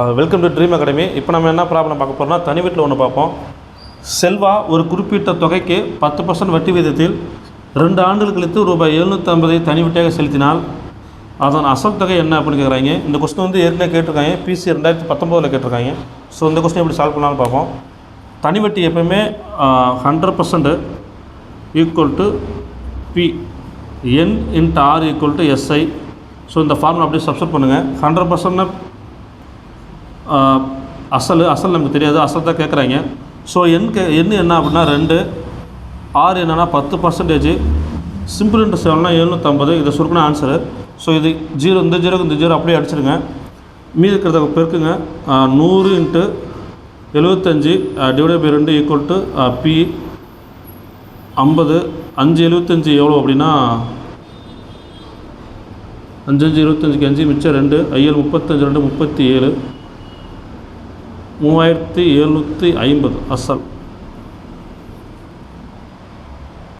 Welcome to dream academy. இப்போ நம்ம என்ன ப்ராப்ளம் பார்க்க போகிறோம்னா, தனி வீட்டில் ஒன்று பார்ப்போம். செல்வா ஒரு குறிப்பிட்ட தொகைக்கு 10% வட்டி விகிதத்தில் 2 ஆண்டுகள் கழித்து ரூபாய் 750 தனி வீட்டாக செலுத்தினால் அதன் அசல் தொகை என்ன அப்படின்னு கேட்குறாங்க. இந்த கொஸ்டின் வந்து ஏற்கனவே கேட்டிருக்காங்க, பிசி 2019 கேட்டிருக்காங்க. ஸோ இந்த கொஸ்டின் எப்படி சால்வ் பண்ணாலும் பார்ப்போம். தனி வட்டி எப்போயுமே 100% equal to P N into R equal to SI. So இந்த ஃபார்முலா அப்படியே சப்ஸ்டிட் பண்ணுங்கள். 100% அசல் நமக்கு தெரியாது, அசல் தான் கேட்குறாங்க. ஸோ எண் என்ன அப்படின்னா 2, ஆர் என்னென்னா 10%, சிம்பிள் இன்ட்டு 7னா 750. இதை சுருக்கின ஆன்சரு. ஸோ இது 0, இந்த 0 அப்படியே அடிச்சிடுங்க. மீதி இருக்கிறத பெருக்குங்க. 100 into 75 divide by 2 equal to P 50. 5 75 எவ்வளோ அப்படின்னா 5 5 25 5 மிச்சம் 2 ஐஎல் 35 2 37 3750 அசல்.